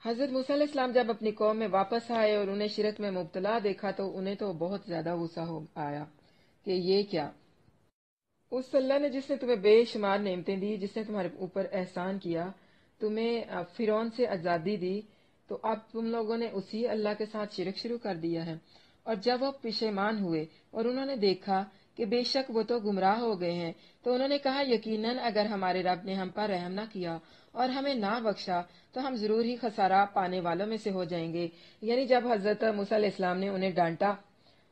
حضرت موسیٰ علیہ السلام جب اپنی قوم میں واپس آئے اور انہیں شرک میں مبتلا دیکھا تو انہیں تو بہت زیادہ غصہ ہو آیا کہ یہ کیا، اس اللہ نے جس نے تمہیں بے شمار نعمتیں دی، جس نے تمہارے اوپر احسان کیا، تمہیں فرعون سے آزادی دی، تو اب تم لوگوں نے اسی اللہ کے ساتھ شرک شروع کر دیا ہے۔ اور جب وہ پشیمان ہوئے اور انہوں نے دیکھا کہ بے شک وہ تو گمراہ ہو گئے ہیں، تو انہوں نے کہا یقیناً اگر ہمارے رب نے ہم پر رحم نہ کیا اور ہمیں نہ بخشا تو ہم ضرور ہی خسارہ پانے والوں میں سے ہو جائیں گے۔ یعنی جب حضرت موسیٰ علیہ السلام نے انہیں ڈانٹا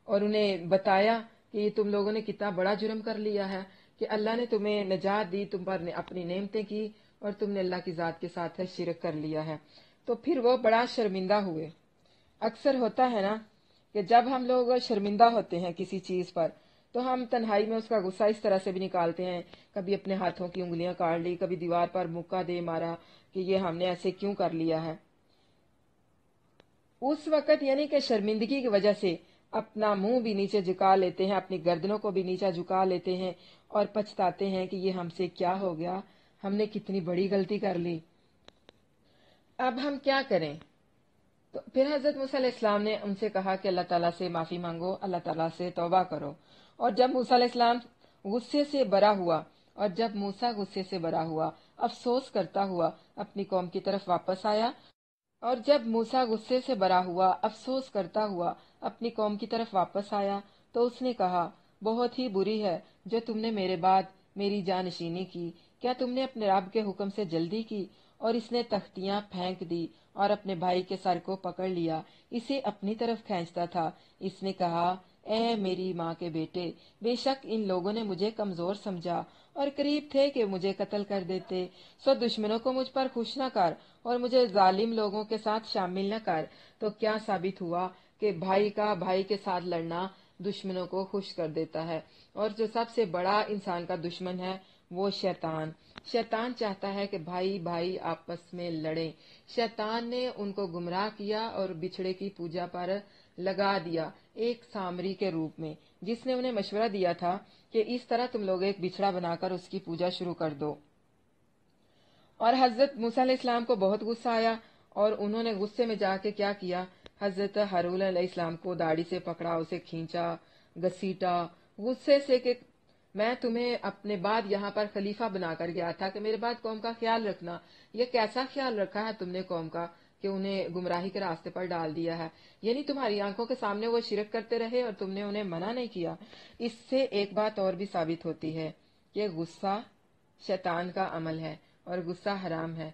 اور انہیں بتایا کہ یہ تم لوگوں نے کتنا بڑا جرم کر لیا ہے کہ اللہ نے تمہیں نجات دی، تم پر اپنی نعمتیں کی اور تم نے اللہ کی ذات کے ساتھ شرک کر لیا ہے، تو پھر وہ بڑا شرمندہ ہوئے۔ اکثر ہوتا ہے نا کہ جب ہم لوگ شرمندہ ہوتے ہیں کسی چیز پر تو ہم تنہائی میں اس کا غصہ اس طرح سے بھی نکالتے ہیں، کبھی اپنے ہاتھوں کی انگلیاں کاٹ لی، کبھی دیوار پر مکہ دے مارا کہ یہ ہم نے ایسے کیوں کر لیا ہے۔ اس وقت یعنی کہ شرمندگی کی وجہ سے اپنا منہ بھی نیچے جھکا لیتے ہیں، اپنی گردنوں کو بھی نیچے جھکا لیتے ہیں اور پچھتاتے ہیں کہ یہ ہم سے کیا ہو گیا، ہم نے کتنی بڑی غلطی کر لی، اب ہم کیا کریں۔ تو پھر حضرت موسیٰ علیہ السلام نے ان سے کہا کہ اللہ تعالیٰ سے معافی مانگو، اللہ تعالیٰ سے توبہ کرو۔ اور جب موسیٰ علیہ السلام غصے سے برا ہوا افسوس کرتا ہوا اپنی قوم کی طرف واپس آیا، تو اس نے کہا بہت ہی بری ہے جو تم نے میرے بعد میری جانشینی کی، کیا تم نے اپنے رب کے حکم سے جلدی کی؟ اور اس نے تختیاں پھینک دی اور اپنے بھائی کے سر کو پکڑ لیا، اسے اپنی طرف کھینچتا تھا۔ اس نے کہا اے میری ماں کے بیٹے، بے شک ان لوگوں نے مجھے کمزور سمجھا اور قریب تھے کہ مجھے قتل کر دیتے، سو دشمنوں کو مجھ پر خوش نہ کر اور مجھے ظالم لوگوں کے ساتھ شامل نہ کر۔ تو کیا ثابت ہوا کہ بھائی کا بھائی کے ساتھ لڑنا دشمنوں کو خوش کر دیتا ہے، اور جو سب سے بڑا انسان کا دشمن ہے وہ شیطان۔ شیطان چاہتا ہے کہ بھائی بھائی آپس میں لڑیں۔ شیطان نے ان کو گمراہ کیا اور بچھڑے کی پوجا پر لگا دیا ایک سامری کے روپ میں، جس نے انہیں مشورہ دیا تھا کہ اس طرح تم لوگ ایک بچھڑا بنا کر اس کی پوجا شروع کر دو۔ اور حضرت موسیٰ علیہ السلام کو بہت غصہ آیا اور انہوں نے غصے میں جا کے کیا کیا، حضرت ہارون علیہ السلام کو داڑھی سے پکڑا، اسے کھینچا، گھسیٹا، غصے سے کہ میں تمہیں اپنے بعد یہاں پر خلیفہ بنا کر گیا تھا کہ میرے بعد قوم کا خیال رکھنا، یہ کیسا خیال رکھا ہے تم نے قوم کا کہ انہیں گمراہی کے راستے پر ڈال دیا ہے، یعنی تمہاری آنکھوں کے سامنے وہ شرک کرتے رہے اور تم نے انہیں منع نہیں کیا۔ اس سے ایک بات اور بھی ثابت ہوتی ہے کہ غصہ شیطان کا عمل ہے اور غصہ حرام ہے۔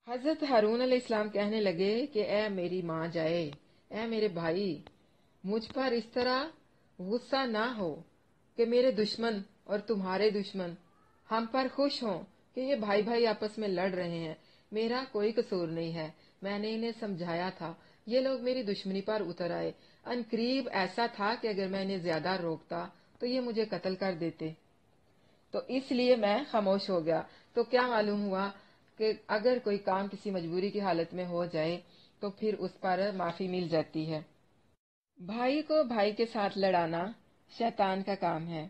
حضرت ہارون علیہ السلام کہنے لگے کہ اے میری ماں جائے، اے میرے بھائی، مجھ پر اس طرح غصہ نہ ہو کہ میرے دشمن اور تمہارے دشمن ہم پر خوش ہوں کہ یہ بھائی بھائی آپس میں لڑ رہے ہیں، میرا کوئی قصور نہیں ہے، میں نے انہیں سمجھایا تھا، یہ لوگ میری دشمنی پر اتر آئے، ان قریب ایسا تھا کہ اگر میں انہیں زیادہ روکتا تو یہ مجھے قتل کر دیتے، تو اس لیے میں خاموش ہو گیا۔ تو کیا معلوم ہوا کہ اگر کوئی کام کسی مجبوری کی حالت میں ہو جائے تو پھر اس پر معافی مل جاتی ہے۔ بھائی کو بھائی کے ساتھ لڑانا شیطان کا کام ہے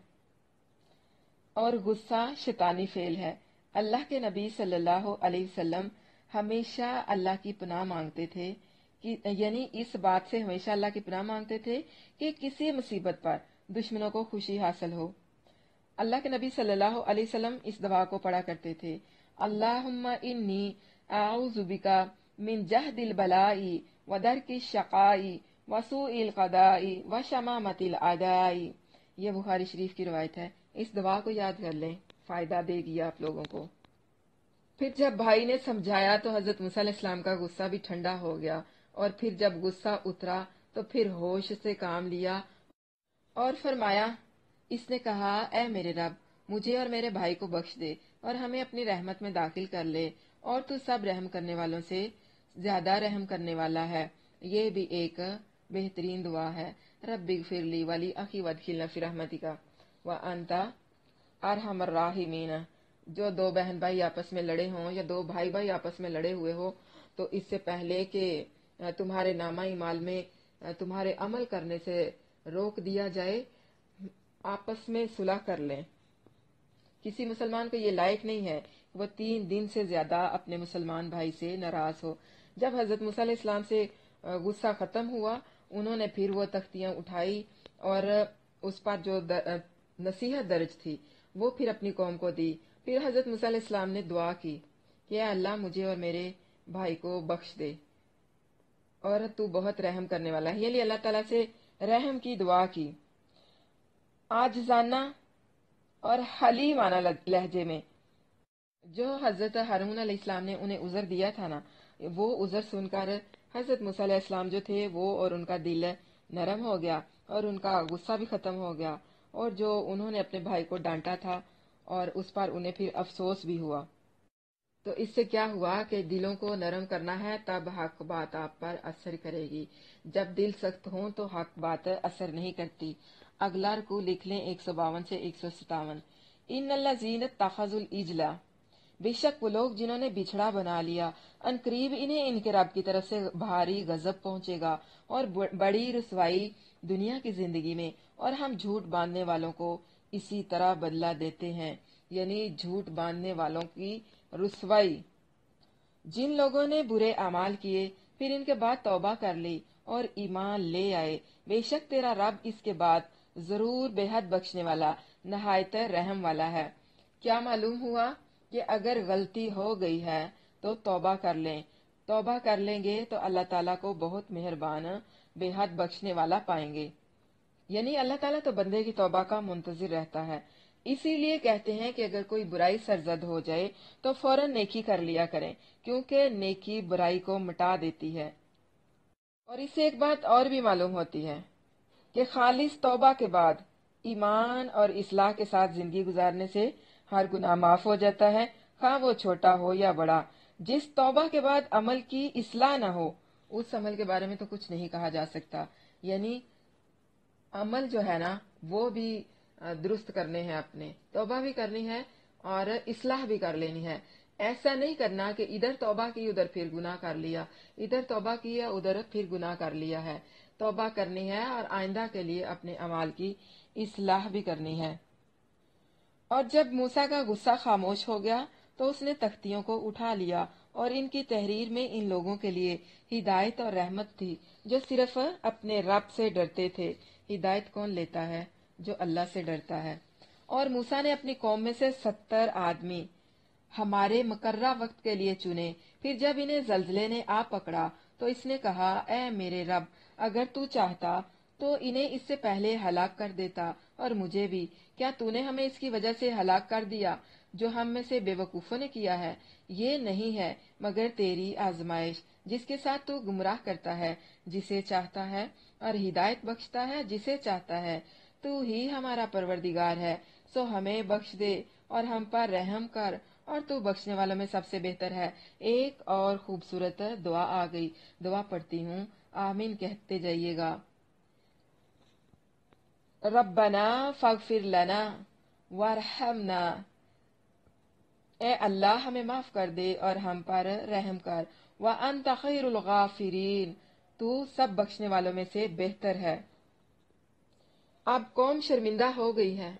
اور غصہ شیطانی فعل ہے۔ اللہ کے نبی صلی اللہ علیہ وسلم ہمیشہ اللہ کی پناہ مانگتے تھے، یعنی اس بات سے ہمیشہ اللہ کی پناہ مانگتے تھے کہ کسی مصیبت پر دشمنوں کو خوشی حاصل ہو۔ اللہ کے نبی صلی اللہ علیہ وسلم اس دعا کو پڑھا کرتے تھے، اللہم انی اعوذ بک من جہد البلاء ودرک الشقاء وسوء القضاء وشمامۃ الاعداء۔ یہ بخاری شریف کی روایت ہے، اس دعا کو یاد کر لیں، فائدہ دے گی آپ لوگوں کو۔ پھر جب بھائی نے سمجھایا تو حضرت موسیٰ علیہ السلام کا غصہ بھی ٹھنڈا ہو گیا، اور پھر جب غصہ اترا تو پھر ہوش سے کام لیا اور فرمایا، اس نے کہا اے میرے رب، مجھے اور میرے بھائی کو بخش دے اور ہمیں اپنی رحمت میں داخل کر لے، اور تو سب رحم کرنے والوں سے زیادہ رحم کرنے والا ہے۔ یہ بھی ایک بہترین دعا ہے، رب اغفر لی ولی اخی وادخلنا فی رحمتک وانت ارحم الراحمین۔ جو دو بہن بھائی آپس میں لڑے ہوں یا دو بھائی بھائی آپس میں لڑے ہوئے ہو تو اس سے پہلے کہ تمہارے نامہ اعمال میں تمہارے عمل کرنے سے روک دیا جائے، آپس میں صلح کر لیں۔ کسی مسلمان کو یہ لائق نہیں ہے وہ 3 دن سے زیادہ اپنے مسلمان بھائی سے ناراض ہو۔ جب حضرت موسیٰ علیہ السلام سے غصہ ختم ہوا، انہوں نے پھر وہ تختیاں اٹھائی اور اس پر جو نصیحت درج تھی وہ پھر اپنی قوم کو دی۔ پھر حضرت موسیٰ علیہ السلام نے دعا کی کہ اے اللہ مجھے اور میرے بھائی کو بخش دے اور تو بہت رحم کرنے والا ہے، یعنی اللہ تعالیٰ سے رحم کی دعا کی عاجزانہ اور حلیمانہ لہجے میں۔ جو حضرت ہارون علیہ السلام نے انہیں عذر دیا تھا نا، وہ عذر سن کر حضرت موسیٰ علیہ السلام جو تھے وہ اور ان کا دل نرم ہو گیا اور ان کا غصہ بھی ختم ہو گیا، اور جو انہوں نے اپنے بھائی کو ڈانٹا تھا اور اس پر انہیں پھر افسوس بھی ہوا۔ تو اس سے کیا ہوا کہ دلوں کو نرم کرنا ہے، تب حق بات آپ پر اثر کرے گی۔ جب دل سخت ہوں تو حق بات اثر نہیں کرتی۔ اگلا رکوع لکھ لیں 152 سے 157۔ ان الذین اتخذوا العجل، بے شک وہ لوگ جنہوں نے بچھڑا بنا لیا، ان قریب انہیں ان کے رب کی طرف سے بھاری غضب پہنچے گا اور بڑی رسوائی دنیا کی زندگی میں، اور ہم جھوٹ باندھنے والوں کو اسی طرح بدلہ دیتے ہیں، یعنی جھوٹ باندھنے والوں کی رسوائی۔ جن لوگوں نے برے اعمال کیے پھر ان کے بعد توبہ کر لی اور ایمان لے آئے، بے شک تیرا رب اس کے بعد ضرور بے حد بخشنے والا نہایت رحم والا ہے۔ کیا معلوم ہوا کہ اگر غلطی ہو گئی ہے تو توبہ کر لیں۔ توبہ کر لیں گے تو اللہ تعالیٰ کو بہت مہربان بے حد بخشنے والا پائیں گے، یعنی اللہ تعالیٰ تو بندے کی توبہ کا منتظر رہتا ہے۔ اسی لیے کہتے ہیں کہ اگر کوئی برائی سرزد ہو جائے تو فوراً نیکی کر لیا کریں، کیونکہ نیکی برائی کو مٹا دیتی ہے۔ اور اس سے ایک بات اور بھی معلوم ہوتی ہے کہ خالص توبہ کے بعد ایمان اور اصلاح کے ساتھ زندگی گزارنے سے ہر گناہ معاف ہو جاتا ہے، خواہ وہ چھوٹا ہو یا بڑا۔ جس توبہ کے بعد عمل کی اصلاح نہ ہو اس عمل کے بارے میں تو کچھ نہیں کہا جا سکتا، یعنی عمل جو ہے نا وہ بھی درست کرنے ہیں، اپنے توبہ بھی کرنی ہے اور اصلاح بھی کر لینی ہے۔ ایسا نہیں کرنا کہ ادھر توبہ کی ادھر پھر گناہ کر لیا، ادھر توبہ کیا ادھر پھر گناہ کر لیا ہے۔ توبہ کرنی ہے اور آئندہ کے لیے اپنے اعمال کی اصلاح بھی کرنی ہے۔ اور جب موسیٰ کا غصہ خاموش ہو گیا تو اس نے تختیوں کو اٹھا لیا، اور ان کی تحریر میں ان لوگوں کے لیے ہدایت اور رحمت تھی جو صرف اپنے رب سے ڈرتے تھے۔ ہدایت کون لیتا ہے؟ جو اللہ سے ڈرتا ہے۔ اور موسیٰ نے اپنی قوم میں سے 70 آدمی ہمارے مقررہ وقت کے لیے چنے۔ پھر جب انہیں زلزلے نے آ پکڑا تو اس نے کہا، اے میرے رب، اگر تو چاہتا تو انہیں اس سے پہلے ہلاک کر دیتا اور مجھے بھی۔ کیا تو نے ہمیں اس کی وجہ سے ہلاک کر دیا جو ہم میں سے بے وقوفوں نے کیا ہے؟ یہ نہیں ہے مگر تیری آزمائش، جس کے ساتھ تو گمراہ کرتا ہے جسے چاہتا ہے اور ہدایت بخشتا ہے جسے چاہتا ہے۔ تو ہی ہمارا پروردگار ہے، سو ہمیں بخش دے اور ہم پر رحم کر، اور تو بخشنے والوں میں سب سے بہتر ہے۔ ایک اور خوبصورت دعا آ گئی، دعا پڑھتی ہوں، آمین کہتے جائیے گا۔ ربنا فاغفر لنا وارحمنا، اے اللہ ہمیں معاف کر دے اور ہم پر رحم کر۔ وانت خیر الغافرین، تو سب بخشنے والوں میں سے بہتر ہے۔ اب قوم شرمندہ ہو گئی ہے۔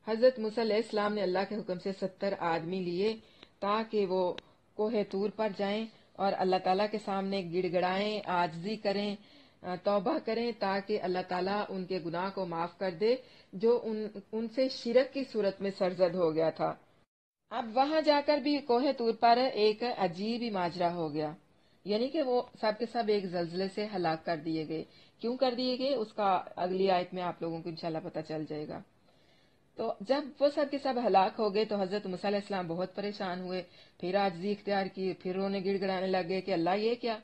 حضرت موسیٰ علیہ السلام نے اللہ کے حکم سے 70 آدمی لیے تاکہ وہ کوہ طور پر جائیں اور اللہ تعالیٰ کے سامنے گڑ گڑائیں، عاجزی کریں، توبہ کریں، تاکہ اللہ تعالیٰ ان کے گناہ کو معاف کر دے جو ان سے شرک کی صورت میں سرزد ہو گیا تھا۔ اب وہاں جا کر بھی کوہ طور پر ایک عجیب ہی ماجرا ہو گیا، یعنی کہ وہ سب کے سب ایک زلزلے سے ہلاک کر دیے گئے۔ کیوں کر دیے گئے اس کا اگلی آیت میں آپ لوگوں کو انشاءاللہ پتہ چل جائے گا۔ تو جب وہ سب کے سب ہلاک ہو گئے تو حضرت موسیٰ علیہ السلام بہت پریشان ہوئے، پھر عاجزی اختیار کی، پھر انہیں گڑ گڑانے لگ گئے کہ اللہ یہ کیا؟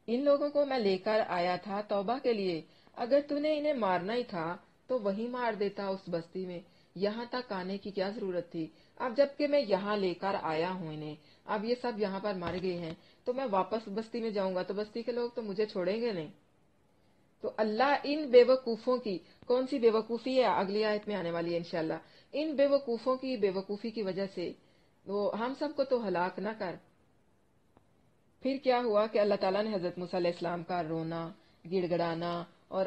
ان لوگوں کو میں لے کر آیا تھا توبہ کے لیے، اگر تو نے انہیں مارنا ہی تھا تو وہیں مار دیتا اس بستی میں، یہاں تک آنے کی کیا ضرورت تھی؟ اب جب کہ میں یہاں لے کر آیا ہوں انہیں، اب یہ سب یہاں پر مر گئے ہیں تو میں واپس بستی میں جاؤں گا تو بستی کے لوگ تو مجھے چھوڑیں گے نہیں۔ تو اللہ ان بے وقوفوں کی، کون سی بے وقوفی ہے اگلی آیت میں آنے والی ہے انشاءاللہ، ان بے وقوفوں کی بے وقوفی کی وجہ سے وہ ہم سب کو تو ہلاک نہ کر۔ پھر کیا ہوا کہ اللہ تعالیٰ نے حضرت موسیٰ علیہ السلام کا رونا، گڑ گڑانا اور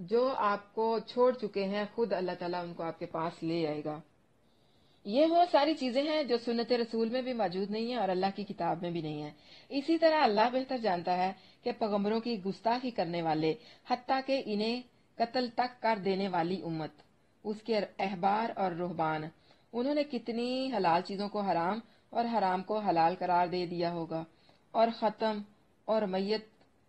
جو آپ کو چھوڑ چکے ہیں خود اللہ تعالیٰ ان کو آپ کے پاس لے آئے گا۔ یہ وہ ساری چیزیں ہیں جو سنت رسول میں بھی موجود نہیں ہیں اور اللہ کی کتاب میں بھی نہیں ہے۔ اسی طرح اللہ بہتر جانتا ہے کہ پیغمبروں کی گستاخی کرنے والے، حتیٰ کہ انہیں قتل تک کر دینے والی امت، اس کے احبار اور رہبان، انہوں نے کتنی حلال چیزوں کو حرام اور حرام کو حلال قرار دے دیا ہوگا، اور ختم اور میت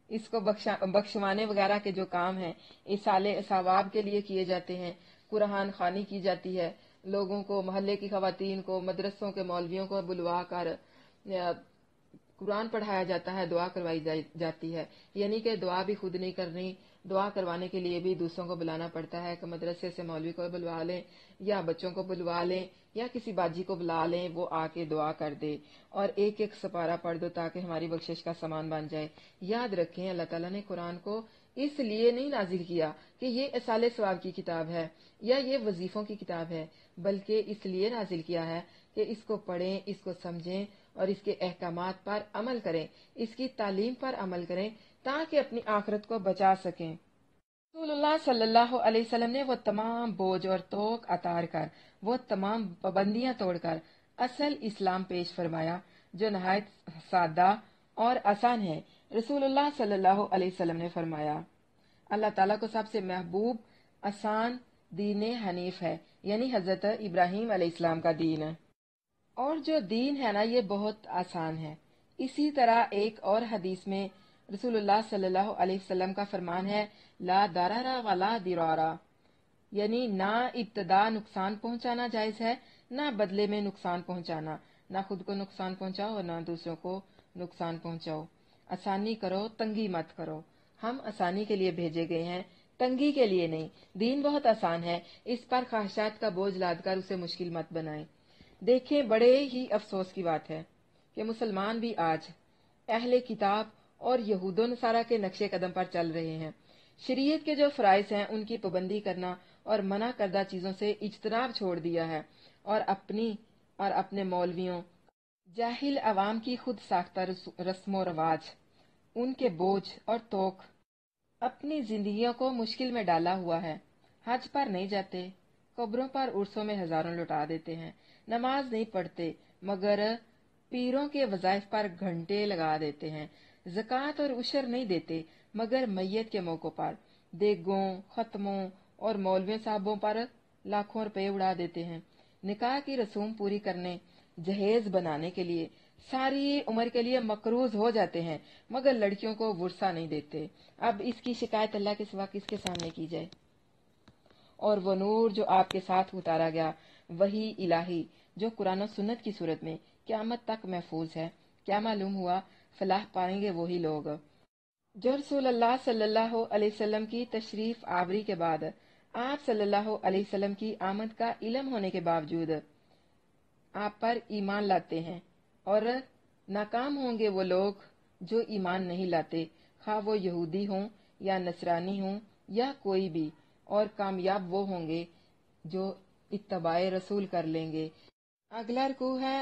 اس کو بخشوانے وغیرہ کے جو کام ہیں ایصال ثواب کے لیے کیے جاتے ہیں، قرآن خوانی کی جاتی ہے، لوگوں کو، محلے کی خواتین کو، مدرسوں کے مولویوں کو بلوا کر قرآن پڑھایا جاتا ہے، دعا کروائی جاتی ہے، یعنی کہ دعا بھی خود نہیں کرنی، دعا کروانے کے لیے بھی دوسروں کو بلانا پڑتا ہے کہ مدرسے سے مولوی کو بلوا لیں یا بچوں کو بلوا لیں یا کسی باجی کو بلا لیں، وہ آ کے دعا کر دے اور ایک ایک سپارہ پڑھ دو تاکہ ہماری بخشش کا سامان بن جائے۔ یاد رکھیں اللہ تعالیٰ نے قرآن کو اس لیے نہیں نازل کیا کہ یہ ایصال ثواب کی کتاب ہے یا یہ وظیفوں کی کتاب ہے، بلکہ اس لیے نازل کیا ہے کہ اس کو پڑھیں، اس کو سمجھیں اور اس کے احکامات پر عمل کریں، اس کی تعلیم پر عمل کریں تاکہ اپنی آخرت کو بچا سکیں۔ رسول اللہ صلی اللہ علیہ وسلم نے وہ تمام بوجھ اور توق اتار کر، وہ تمام پابندیاں توڑ کر اصل اسلام پیش فرمایا جو نہایت سادہ اور آسان ہے۔ رسول اللہ صلی اللہ علیہ وسلم نے فرمایا، اللہ تعالیٰ کو سب سے محبوب آسان دین حنیف ہے، یعنی حضرت ابراہیم علیہ السلام کا دین ہے، اور جو دین ہے نا یہ بہت آسان ہے۔ اسی طرح ایک اور حدیث میں رسول اللہ صلی اللہ علیہ وسلم کا فرمان ہے، لا ضرر ولا ضرار، یعنی نہ ابتدا نقصان پہنچانا جائز ہے، نہ بدلے میں نقصان پہنچانا، نہ خود کو نقصان پہنچاؤ اور نہ دوسروں کو نقصان پہنچاؤ۔ آسانی کرو، تنگی مت کرو۔ ہم آسانی کے لیے بھیجے گئے ہیں، تنگی کے لیے نہیں۔ دین بہت آسان ہے، اس پر خواہشات کا بوجھ لاد کر اسے مشکل مت بنائیں۔ دیکھیں، بڑے ہی افسوس کی بات ہے کہ مسلمان بھی آج اہل کتاب اور یہود و نصارہ کے نقش قدم پر چل رہے ہیں۔ شریعت کے جو فرائض ہیں ان کی پابندی کرنا اور منع کردہ چیزوں سے اجتناب چھوڑ دیا ہے، اور اپنی اور اپنے مولویوں، جاہل عوام کی خود ساختہ رسم و رواج، ان کے بوجھ اور توق اپنی زندگیوں کو مشکل میں ڈالا ہوا ہے۔ حج پر نہیں جاتے، قبروں پر عرسوں میں ہزاروں لٹا دیتے ہیں، نماز نہیں پڑھتے مگر پیروں کے وظائف پر گھنٹے لگا دیتے ہیں، زکوٰۃ اور عشر نہیں دیتے مگر میت کے موقع پر دیگوں، ختموں اور مولوی صاحبوں پر لاکھوں روپے اڑا دیتے ہیں، نکاح کی رسوم پوری کرنے، جہیز بنانے کے لیے ساری عمر کے لیے مقروض ہو جاتے ہیں مگر لڑکیوں کو ورثہ نہیں دیتے۔ اب اس کی شکایت اللہ کے سوا کس کے سامنے کی جائے؟ اور وہ نور جو آپ کے ساتھ اتارا گیا، وہی الہی جو قرآن و سنت کی صورت میں قیامت تک محفوظ ہے، کیا معلوم ہوا؟ فلاح پائیں گے وہی لوگ جو رسول اللہ صلی اللہ علیہ وسلم کی تشریف آوری کے بعد آپ صلی اللہ علیہ وسلم کی آمد کا علم ہونے کے باوجود آپ پر ایمان لاتے ہیں، اور ناکام ہوں گے وہ لوگ جو ایمان نہیں لاتے، خواہ وہ یہودی ہوں یا نصرانی ہوں یا کوئی بھی، اور کامیاب وہ ہوں گے جو اتباع رسول کر لیں گے۔ اگلا رکوع ہے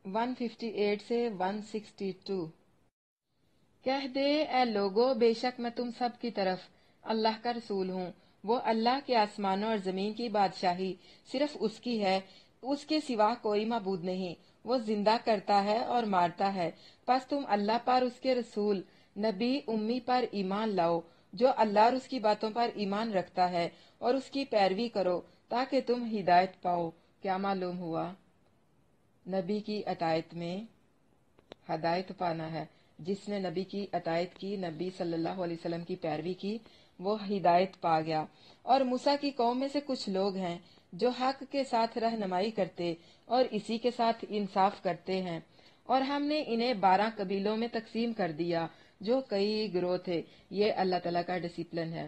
158 سے 162۔ کہہ دے اے لوگو، بے شک میں تم سب کی طرف اللہ کا رسول ہوں۔ وہ اللہ کے آسمانوں اور زمین کی بادشاہی صرف اس کی ہے، اس کے سوا کوئی معبود نہیں۔ وہ زندہ کرتا ہے اور مارتا ہے، پس تم اللہ پر، اس کے رسول نبی امی پر ایمان لاؤ جو اللہ اور اس کی باتوں پر ایمان رکھتا ہے، اور اس کی پیروی کرو تاکہ تم ہدایت پاؤ۔ کیا معلوم ہوا؟ نبی کی اطاعت میں ہدایت پانا ہے۔ جس نے نبی کی اطاعت کی، نبی صلی اللہ علیہ وسلم کی پیروی کی، وہ ہدایت پا گیا۔ اور موسیٰ کی قوم میں سے کچھ لوگ ہیں جو حق کے ساتھ رہنمائی کرتے اور اسی کے ساتھ انصاف کرتے ہیں، اور ہم نے انہیں 12 قبیلوں میں تقسیم کر دیا جو کئی گروہ تھے۔ یہ اللہ تعالیٰ کا ڈسپلن ہے۔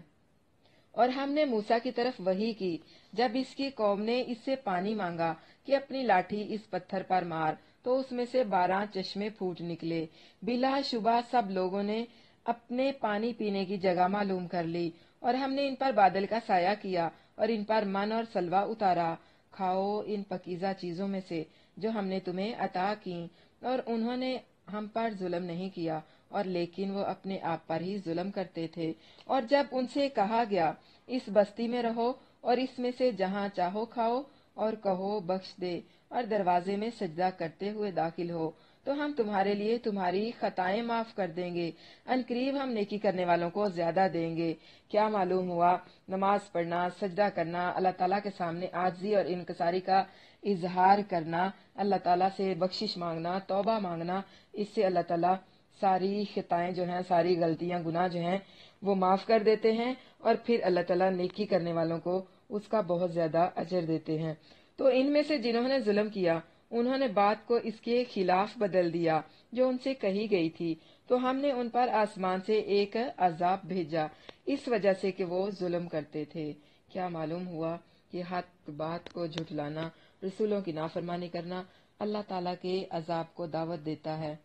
اور ہم نے موسیٰ کی طرف وحی کی جب اس کی قوم نے اس سے پانی مانگا کہ اپنی لاٹھی اس پتھر پر مار، تو اس میں سے 12 چشمے پھوٹ نکلے۔ بلا شبہ سب لوگوں نے اپنے پانی پینے کی جگہ معلوم کر لی، اور ہم نے ان پر بادل کا سایہ کیا اور ان پر من اور سلوہ اتارا۔ کھاؤ ان پاکیزہ چیزوں میں سے جو ہم نے تمہیں عطا کی، اور انہوں نے ہم پر ظلم نہیں کیا، اور لیکن وہ اپنے آپ پر ہی ظلم کرتے تھے۔ اور جب ان سے کہا گیا اس بستی میں رہو اور اس میں سے جہاں چاہو کھاؤ اور کہو بخش دے اور دروازے میں سجدہ کرتے ہوئے داخل ہو تو ہم تمہارے لیے تمہاری خطائیں معاف کر دیں گے، ان قریب ہم نیکی کرنے والوں کو زیادہ دیں گے۔ کیا معلوم ہوا؟ نماز پڑھنا، سجدہ کرنا، اللہ تعالیٰ کے سامنے عاجزی اور انکساری کا اظہار کرنا، اللہ تعالیٰ سے بخشش مانگنا، توبہ مانگنا، اس سے اللہ تعالیٰ ساری خطائیں جو ہیں، ساری غلطیاں، گناہ جو ہیں وہ معاف کر دیتے ہیں، اور پھر اللہ تعالیٰ نیکی کرنے والوں کو اس کا بہت زیادہ اجر دیتے ہیں۔ تو ان میں سے جنہوں نے ظلم کیا انہوں نے بات کو اس کے خلاف بدل دیا جو ان سے کہی گئی تھی، تو ہم نے ان پر آسمان سے ایک عذاب بھیجا اس وجہ سے کہ وہ ظلم کرتے تھے۔ کیا معلوم ہوا کہ حق بات کو جھٹلانا، رسولوں کی نافرمانی کرنا اللہ تعالیٰ کے عذاب کو دعوت دیتا ہے۔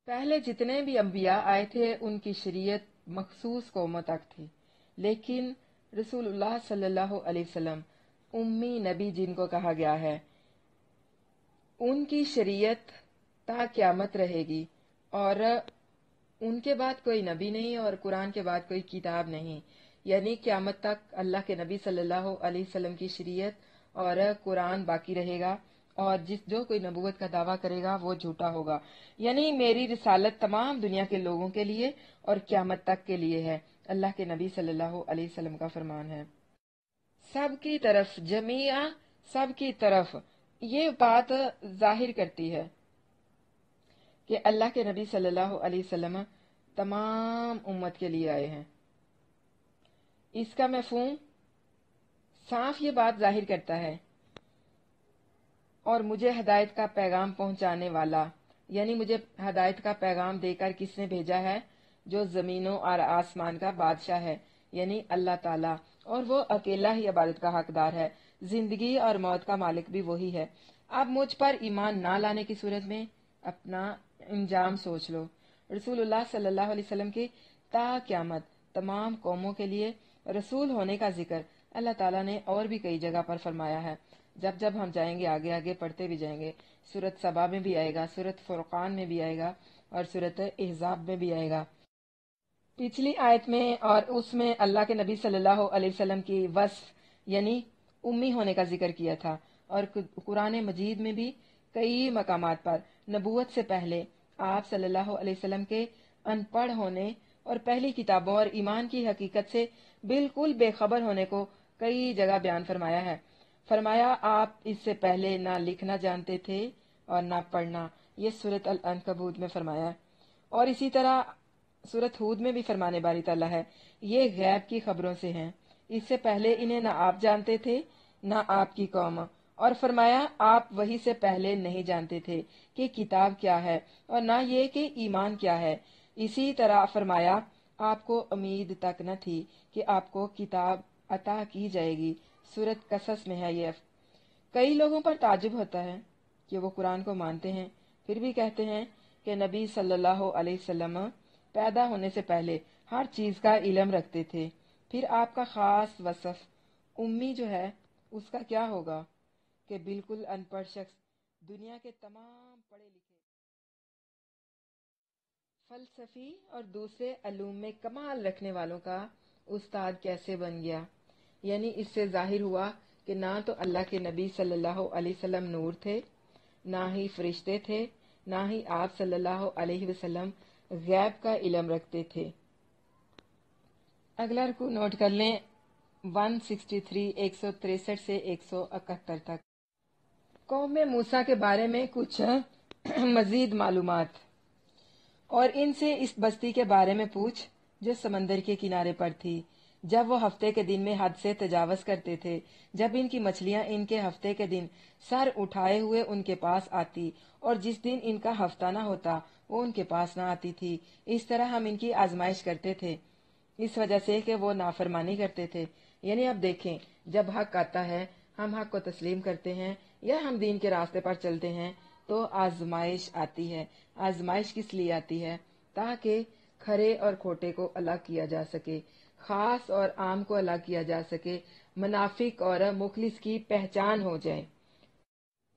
پہلے جتنے بھی انبیاء آئے تھے ان کی شریعت مخصوص قوموں تک تھی، لیکن رسول اللہ صلی اللہ علیہ وسلم امی نبی جن کو کہا گیا ہے، ان کی شریعت تا قیامت رہے گی، اور ان کے بعد کوئی نبی نہیں اور قرآن کے بعد کوئی کتاب نہیں، یعنی قیامت تک اللہ کے نبی صلی اللہ علیہ وسلم کی شریعت اور قرآن باقی رہے گا، اور جو کوئی نبوت کا دعویٰ کرے گا وہ جھوٹا ہوگا۔ یعنی میری رسالت تمام دنیا کے لوگوں کے لیے اور قیامت تک کے لیے ہے، اللہ کے نبی صلی اللہ علیہ وسلم کا فرمان ہے۔ سب کی طرف جمیعہ، سب کی طرف، یہ بات ظاہر کرتی ہے کہ اللہ کے نبی صلی اللہ علیہ وسلم تمام امت کے لیے آئے ہیں۔ اس کا مفہوم صاف یہ بات ظاہر کرتا ہے، اور مجھے ہدایت کا پیغام پہنچانے والا، یعنی مجھے ہدایت کا پیغام دے کر کس نے بھیجا ہے؟ جو زمینوں اور آسمان کا بادشاہ ہے، یعنی اللہ تعالیٰ، اور وہ اکیلا ہی عبادت کا حقدار ہے، زندگی اور موت کا مالک بھی وہی ہے۔ اب مجھ پر ایمان نہ لانے کی صورت میں اپنا انجام سوچ لو۔ رسول اللہ صلی اللہ علیہ وسلم کی تا قیامت تمام قوموں کے لیے رسول ہونے کا ذکر اللہ تعالیٰ نے اور بھی کئی جگہ پر فرمایا ہے۔ جب ہم جائیں گے آگے آگے پڑھتے بھی جائیں گے، سورۃ سبا میں بھی آئے گا، سورۃ فرقان میں بھی آئے گا، اور سورۃ احزاب میں بھی آئے گا۔ پچھلی آیت میں اور اس میں اللہ کے نبی صلی اللہ علیہ وسلم کی وصف یعنی امی ہونے کا ذکر کیا تھا، اور قرآن مجید میں بھی کئی مقامات پر نبوت سے پہلے آپ صلی اللہ علیہ وسلم کے ان پڑھ ہونے اور پہلی کتابوں اور ایمان کی حقیقت سے بالکل بے خبر ہونے کو کئی جگہ بیان فرمایا ہے۔ فرمایا آپ اس سے پہلے نہ لکھنا جانتے تھے اور نہ پڑھنا، یہ سورۃ العنکبوت میں فرمایا ہے، اور اسی طرح سورۃ ہود میں بھی فرمانے باری تعالیٰ ہے، یہ غیب کی خبروں سے ہیں، اس سے پہلے انہیں نہ آپ جانتے تھے نہ آپ کی قوم، اور فرمایا آپ وہی سے پہلے نہیں جانتے تھے کہ کتاب کیا ہے اور نہ یہ کہ ایمان کیا ہے۔ اسی طرح فرمایا آپ کو امید تک نہ تھی کہ آپ کو کتاب عطا کی جائے گی، سورۃ قصص میں ہے یہ۔ کئی لوگوں پر تعجب ہوتا ہے کہ وہ قرآن کو مانتے ہیں پھر بھی کہتے ہیں کہ نبی صلی اللہ علیہ وسلم پیدا ہونے سے پہلے ہر چیز کا علم رکھتے تھے، پھر آپ کا خاص وصف امی جو ہے اس کا کیا ہوگا کہ بالکل ان پڑھ شخص دنیا کے تمام پڑھے لکھے فلسفی اور دوسرے علوم میں کمال رکھنے والوں کا استاد کیسے بن گیا؟ یعنی اس سے ظاہر ہوا کہ نہ تو اللہ کے نبی صلی اللہ علیہ وسلم نور تھے، نہ ہی فرشتے تھے، نہ ہی آپ صلی اللہ علیہ وسلم غیب کا علم رکھتے تھے۔ اگلا رکوع نوٹ کر لیں، 163 163 سے 171 تک۔ قوم موسیٰ کے بارے میں کچھ مزید معلومات، اور ان سے اس بستی کے بارے میں پوچھ جو سمندر کے کنارے پر تھی، جب وہ ہفتے کے دن میں حد سے تجاوز کرتے تھے، جب ان کی مچھلیاں ان کے ہفتے کے دن سر اٹھائے ہوئے ان کے پاس آتی، اور جس دن ان کا ہفتہ نہ ہوتا وہ ان کے پاس نہ آتی تھی۔ اس طرح ہم ان کی آزمائش کرتے تھے اس وجہ سے کہ وہ نافرمانی کرتے تھے۔ یعنی اب دیکھیں، جب حق آتا ہے ہم حق کو تسلیم کرتے ہیں یا ہم دین کے راستے پر چلتے ہیں تو آزمائش آتی ہے۔ آزمائش کس لیے آتی ہے؟ تاکہ کھرے اور کھوٹے کو الگ کیا جا سکے، خاص اور عام کو الگ کیا جا سکے، منافق اور مخلص کی پہچان ہو جائے۔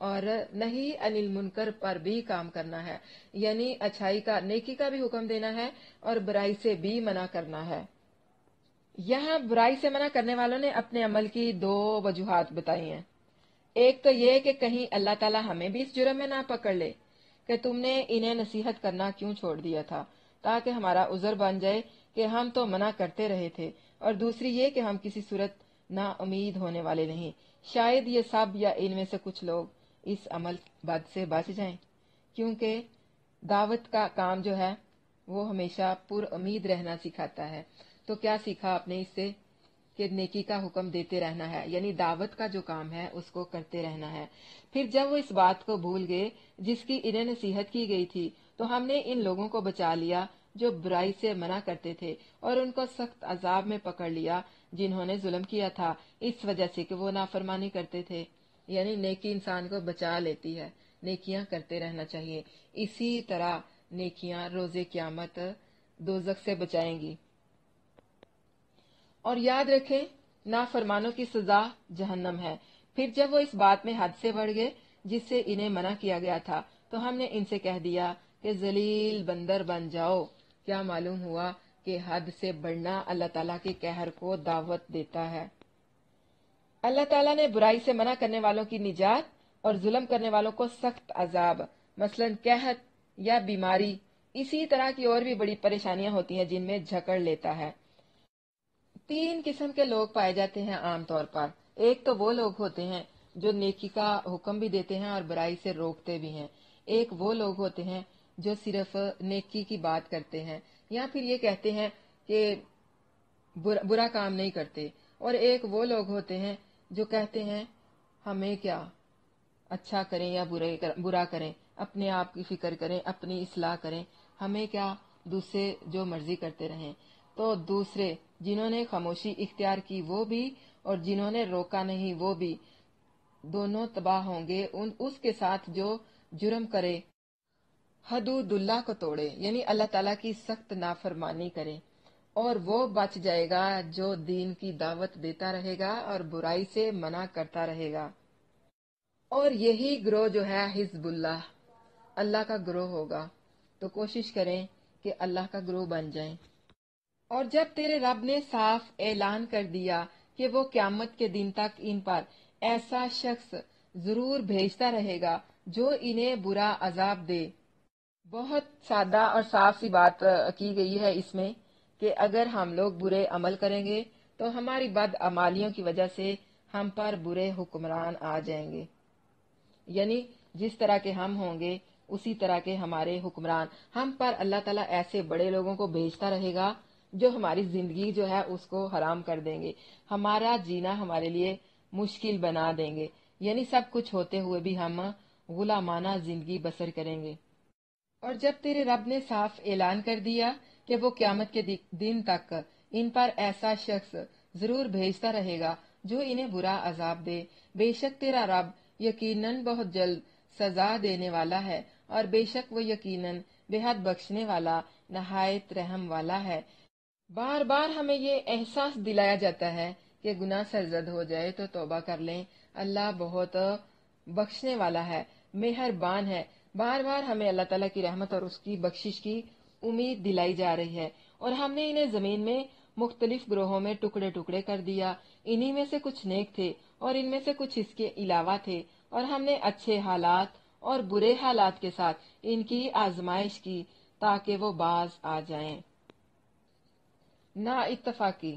اور نہیں انل منکر پر بھی کام کرنا ہے، یعنی اچھائی کا نیکی کا بھی حکم دینا ہے اور برائی سے بھی منع کرنا ہے۔ یہاں برائی سے منع کرنے والوں نے اپنے عمل کی دو وجوہات بتائی ہیں۔ ایک تو یہ کہ کہیں اللہ تعالیٰ ہمیں بھی اس جرم میں نہ پکڑ لے کہ تم نے انہیں نصیحت کرنا کیوں چھوڑ دیا تھا، تاکہ ہمارا عذر بن جائے کہ ہم تو منع کرتے رہے تھے، اور دوسری یہ کہ ہم کسی صورت نا امید ہونے والے نہیں، شاید یہ سب یا ان میں سے کچھ لوگ اس عمل بد سے بچ جائیں، کیونکہ دعوت کا کام جو ہے وہ ہمیشہ پر امید رہنا سکھاتا ہے۔ تو کیا سیکھا آپ نے اس سے؟ کہ نیکی کا حکم دیتے رہنا ہے، یعنی دعوت کا جو کام ہے اس کو کرتے رہنا ہے۔ پھر جب وہ اس بات کو بھول گئے جس کی انہیں نصیحت کی گئی تھی، تو ہم نے ان لوگوں کو بچا لیا جو برائی سے منع کرتے تھے، اور ان کو سخت عذاب میں پکڑ لیا جنہوں نے ظلم کیا تھا، اس وجہ سے کہ وہ نافرمانی کرتے تھے۔ یعنی نیکی انسان کو بچا لیتی ہے، نیکیاں کرتے رہنا چاہیے، اسی طرح نیکیاں روز قیامت دوزخ سے بچائیں گی۔ اور یاد رکھیں نافرمانوں کی سزا جہنم ہے۔ پھر جب وہ اس بات میں حد سے بڑھ گئے جس سے انہیں منع کیا گیا تھا، تو ہم نے ان سے کہہ دیا کہ ذلیل بندر بن جاؤ۔ کیا معلوم ہوا کہ حد سے بڑھنا اللہ تعالیٰ کے قہر کو دعوت دیتا ہے۔ اللہ تعالیٰ نے برائی سے منع کرنے والوں کی نجات اور ظلم کرنے والوں کو سخت عذاب، مثلا قحط یا بیماری، اسی طرح کی اور بھی بڑی پریشانیاں ہوتی ہیں جن میں جھکڑ لیتا ہے۔ تین قسم کے لوگ پائے جاتے ہیں عام طور پر۔ ایک تو وہ لوگ ہوتے ہیں جو نیکی کا حکم بھی دیتے ہیں اور برائی سے روکتے بھی ہیں۔ ایک وہ لوگ ہوتے ہیں جو صرف نیکی کی بات کرتے ہیں یا پھر یہ کہتے ہیں کہ برا کام نہیں کرتے، اور ایک وہ لوگ ہوتے ہیں جو کہتے ہیں ہمیں کیا، اچھا کریں یا برا کریں، اپنے آپ کی فکر کریں، اپنی اصلاح کریں، ہمیں کیا، دوسرے جو مرضی کرتے رہیں۔ تو دوسرے جنہوں نے خاموشی اختیار کی وہ بھی، اور جنہوں نے روکا نہیں وہ بھی، دونوں تباہ ہوں گے۔ اس کے ساتھ جو جرم کرے، حدود اللہ کو توڑے، یعنی اللہ تعالیٰ کی سخت نافرمانی کرے، اور وہ بچ جائے گا جو دین کی دعوت دیتا رہے گا اور برائی سے منع کرتا رہے گا۔ اور یہی گروہ جو ہے حزب اللہ کا گروہ ہوگا۔ تو کوشش کریں کہ اللہ کا گروہ بن جائیں۔ اور جب تیرے رب نے صاف اعلان کر دیا کہ وہ قیامت کے دن تک ان پر ایسا شخص ضرور بھیجتا رہے گا جو انہیں برا عذاب دے۔ بہت سادہ اور صاف سی بات کی گئی ہے اس میں کہ اگر ہم لوگ برے عمل کریں گے تو ہماری بدعمالیوں کی وجہ سے ہم پر برے حکمران آ جائیں گے، یعنی جس طرح کے ہم ہوں گے اسی طرح کے ہمارے حکمران۔ ہم پر اللہ تعالیٰ ایسے بڑے لوگوں کو بھیجتا رہے گا جو ہماری زندگی جو ہے اس کو حرام کر دیں گے، ہمارا جینا ہمارے لیے مشکل بنا دیں گے، یعنی سب کچھ ہوتے ہوئے بھی ہم غلامانہ زندگی بسر کریں گے۔ اور جب تیرے رب نے صاف اعلان کر دیا کہ وہ قیامت کے دن تک ان پر ایسا شخص ضرور بھیجتا رہے گا جو انہیں برا عذاب دے، بے شک تیرا رب یقیناً بہت جلد سزا دینے والا ہے، اور بے شک وہ یقیناً بے حد بخشنے والا نہایت رحم والا ہے۔ بار بار ہمیں یہ احساس دلایا جاتا ہے کہ گناہ سرزد ہو جائے تو توبہ کر لیں، اللہ بہت بخشنے والا ہے، مہربان ہے۔ بار بار ہمیں اللہ تعالیٰ کی رحمت اور اس کی بخشش کی امید دلائی جا رہی ہے، اور ہم نے انہیں زمین میں مختلف گروہوں میں ٹکڑے ٹکڑے کر دیا۔ انہی میں سے کچھ نیک تھے اور ان میں سے کچھ اس کے علاوہ تھے، اور ہم نے اچھے حالات اور برے حالات کے ساتھ ان کی آزمائش کی تاکہ وہ باز آ جائیں۔ نا اتفاقی،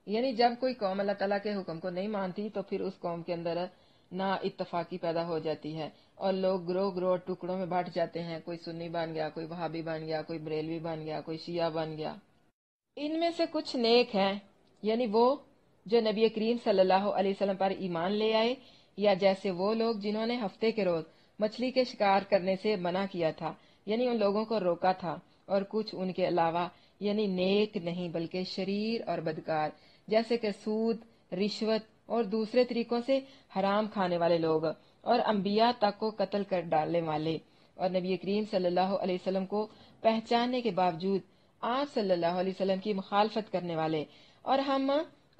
یعنی جب کوئی قوم اللہ تعالیٰ کے حکم کو نہیں مانتی تو پھر اس قوم کے اندر نا اتفاقی پیدا ہو جاتی ہے، اور لوگ گروہ گروہ ٹکڑوں میں بانٹ جاتے ہیں، کوئی سنی بن گیا، کوئی وہابی بن گیا، کوئی بریلوی بن گیا، کوئی شیعہ بن گیا۔ ان میں سے کچھ نیک ہیں، یعنی وہ جو نبی کریم صلی اللہ علیہ وسلم پر ایمان لے آئے، یا جیسے وہ لوگ جنہوں نے ہفتے کے روز مچھلی کے شکار کرنے سے منع کیا تھا، یعنی ان لوگوں کو روکا تھا، اور کچھ ان کے علاوہ یعنی نیک نہیں بلکہ شریر اور بدکار، جیسے کہ سود، رشوت اور دوسرے طریقوں سے حرام کھانے والے لوگ، اور انبیاء تک کو قتل کر ڈالنے والے، اور نبی کریم صلی اللہ علیہ وسلم کو پہچاننے کے باوجود آپ صلی اللہ علیہ وسلم کی مخالفت کرنے والے۔ اور ہم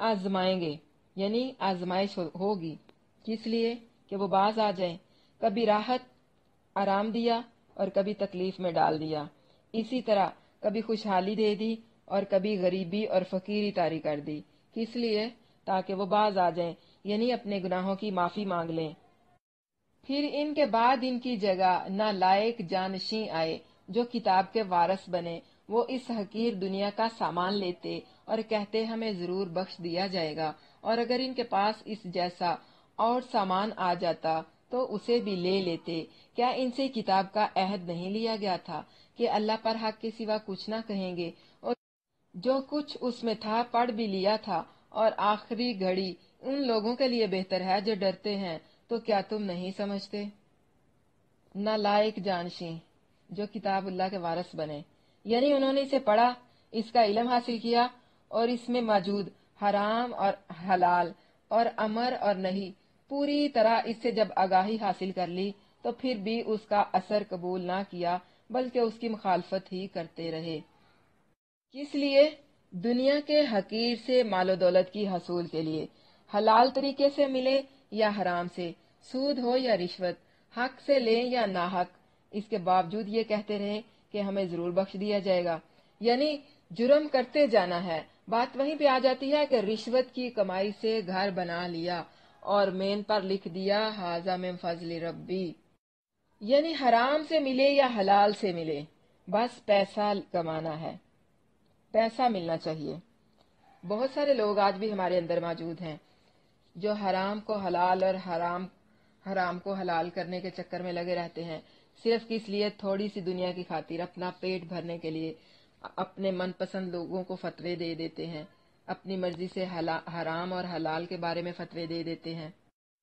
آزمائیں گے، یعنی آزمائش ہوگی، کس لیے کہ وہ باز آ جائیں کبھی راحت آرام دیا اور کبھی تکلیف میں ڈال دیا، اسی طرح کبھی خوشحالی دے دی اور کبھی غریبی اور فقیری طاری کر دی۔ کس لیے؟ تاکہ وہ باز آ جائیں، یعنی اپنے گناہوں کی معافی مانگ لیں۔ پھر ان کے بعد ان کی جگہ نالائق جانشین آئے جو کتاب کے وارث بنے۔ وہ اس حقیر دنیا کا سامان لیتے اور کہتے ہمیں ضرور بخش دیا جائے گا، اور اگر ان کے پاس اس جیسا اور سامان آ جاتا تو اسے بھی لے لیتے۔ کیا ان سے کتاب کا عہد نہیں لیا گیا تھا کہ اللہ پر حق کے سوا کچھ نہ کہیں گے، اور جو کچھ اس میں تھا پڑھ بھی لیا تھا، اور آخری گھڑی ان لوگوں کے لیے بہتر ہے جو ڈرتے ہیں۔ تو کیا تم نہیں سمجھتے؟ نالائق جانشین جو کتاب اللہ کے وارث بنے، یعنی انہوں نے اسے پڑھا، اس کا علم حاصل کیا، اور اس میں موجود حرام اور حلال اور امر اور نہیں پوری طرح اس سے جب آگاہی حاصل کر لی تو پھر بھی اس کا اثر قبول نہ کیا بلکہ اس کی مخالفت ہی کرتے رہے۔ کس لیے؟ دنیا کے حقیر سے مال و دولت کی حصول کے لیے، حلال طریقے سے ملے یا حرام سے، سود ہو یا رشوت، حق سے لیں یا ناحق، اس کے باوجود یہ کہتے رہے کہ ہمیں ضرور بخش دیا جائے گا۔ یعنی جرم کرتے جانا ہے۔ بات وہیں پہ آ جاتی ہے کہ رشوت کی کمائی سے گھر بنا لیا اور مین پر لکھ دیا ھذا من فضل ربی، یعنی حرام سے ملے یا حلال سے ملے، بس پیسہ کمانا ہے، پیسہ ملنا چاہیے۔ بہت سارے لوگ آج بھی ہمارے اندر موجود ہیں جو حرام کو حلال اور حرام کو حلال کرنے کے چکر میں لگے رہتے ہیں، صرف کس لیے؟ تھوڑی سی دنیا کی خاطر، اپنا پیٹ بھرنے کے لیے اپنے من پسند لوگوں کو فتوے دے دیتے ہیں، اپنی مرضی سے حرام اور حلال کے بارے میں فتوے دے دیتے ہیں۔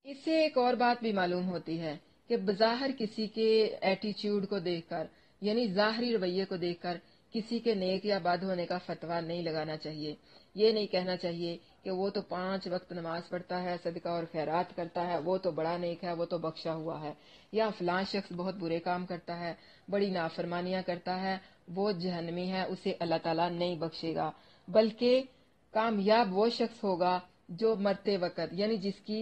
اس سے ایک اور بات بھی معلوم ہوتی ہے کہ بظاہر کسی کے ایٹیچیوڈ کو دیکھ کر، یعنی ظاہری رویے کو دیکھ کر کسی کے نیک یا بد ہونے کا فتویٰ نہیں لگانا چاہیے۔ یہ نہیں کہنا چاہیے کہ وہ تو 5 وقت نماز پڑھتا ہے، صدقہ اور خیرات کرتا ہے، وہ تو بڑا نیک ہے، وہ تو بخشا ہوا ہے، یا فلاں شخص بہت برے کام کرتا ہے، بڑی نافرمانیاں کرتا ہے، وہ جہنمی ہے، اسے اللہ تعالیٰ نہیں بخشے گا۔ بلکہ کامیاب وہ شخص ہوگا جو مرتے وقت، یعنی جس کی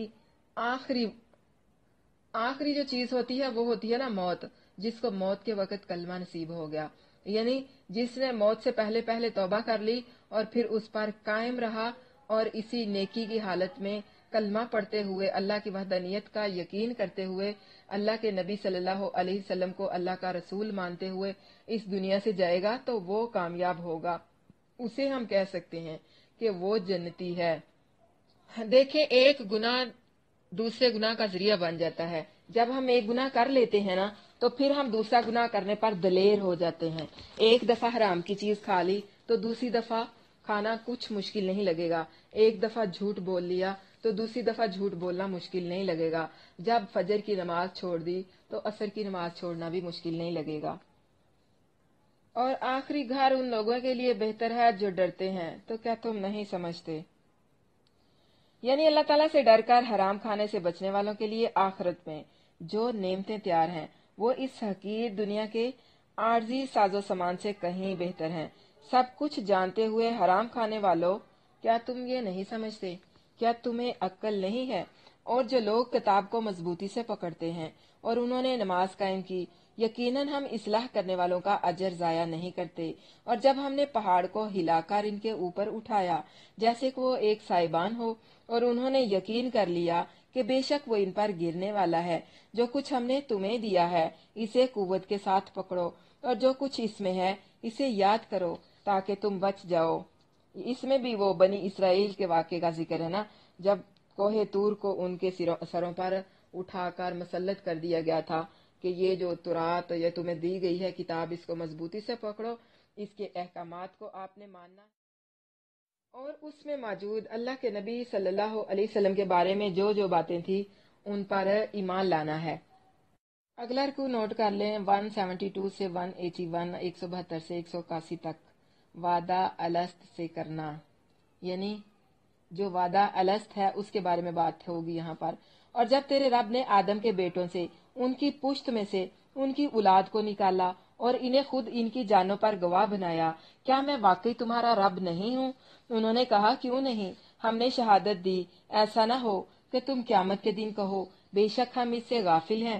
آخری جو چیز ہوتی ہے وہ ہوتی ہے نا موت، جس کو موت کے وقت کلمہ نصیب ہو گیا، یعنی جس نے موت سے پہلے پہلے توبہ کر لی اور پھر اس پر قائم رہا اور اسی نیکی کی حالت میں کلمہ پڑھتے ہوئے، اللہ کی وحدانیت کا یقین کرتے ہوئے، اللہ کے نبی صلی اللہ علیہ وسلم کو اللہ کا رسول مانتے ہوئے اس دنیا سے جائے گا تو وہ کامیاب ہوگا، اسے ہم کہہ سکتے ہیں کہ وہ جنتی ہے۔ دیکھیں، ایک گناہ دوسرے گناہ کا ذریعہ بن جاتا ہے۔ جب ہم ایک گناہ کر لیتے ہیں نا تو پھر ہم دوسرا گناہ کرنے پر دلیر ہو جاتے ہیں۔ ایک دفعہ حرام کی چیز کھا لی تو دوسری دفعہ کھانا کچھ مشکل نہیں لگے گا، ایک دفعہ جھوٹ بول لیا تو دوسری دفعہ جھوٹ بولنا مشکل نہیں لگے گا، جب فجر کی نماز چھوڑ دی تو عصر کی نماز چھوڑنا بھی مشکل نہیں لگے گا۔ اور آخری گھر ان لوگوں کے لیے بہتر ہے جو ڈرتے ہیں۔ تو کیا تم نہیں سمجھتے؟ یعنی اللہ تعالیٰ سے ڈر کر حرام کھانے سے بچنے والوں کے لیے آخرت میں جو نعمتیں تیار ہیں وہ اس حقیر دنیا کے عارضی ساز و سامان سے کہیں بہتر ہیں۔ سب کچھ جانتے ہوئے حرام کھانے والوں، کیا تم یہ نہیں سمجھتے؟ کیا تمہیں عقل نہیں ہے؟ اور جو لوگ کتاب کو مضبوطی سے پکڑتے ہیں اور انہوں نے نماز قائم کی، یقیناً ہم اصلاح کرنے والوں کا اجر ضائع نہیں کرتے۔ اور جب ہم نے پہاڑ کو ہلا کر ان کے اوپر اٹھایا جیسے کہ وہ ایک سائبان ہو، اور انہوں نے یقین کر لیا کہ بے شک وہ ان پر گرنے والا ہے، جو کچھ ہم نے تمہیں دیا ہے اسے قوت کے ساتھ پکڑو، اور جو کچھ اس میں ہے اسے یاد کرو تاکہ تم بچ جاؤ۔ اس میں بھی وہ بنی اسرائیل کے واقعے کا ذکر ہے نا، جب کوہ طور کو ان کے سروں پر اٹھا کر مسلط کر دیا گیا تھا کہ یہ جو تورات یہ تمہیں دی گئی ہے کتاب، اس کو مضبوطی سے پکڑو، اس کے احکامات کو آپ نے ماننا، اور اس میں موجود اللہ کے نبی صلی اللہ علیہ وسلم کے بارے میں جو جو باتیں تھیں ان پر ایمان لانا ہے۔ اگلا رکوع نوٹ کر لیں، 172 سے 181، 172 سے 181 تک، وعدہ الست سے کرنا، یعنی جو وعدہ الست ہے اس کے بارے میں بات ہوگی یہاں پر۔ اور جب تیرے رب نے آدم کے بیٹوں سے ان کی پشت میں سے ان کی اولاد کو نکالا اور انہیں خود ان کی جانوں پر گواہ بنایا، کیا میں واقعی تمہارا رب نہیں ہوں؟ انہوں نے کہا، کیوں نہیں، ہم نے شہادت دی، ایسا نہ ہو کہ تم قیامت کے دن کہو بے شک ہم اس سے غافل ہیں۔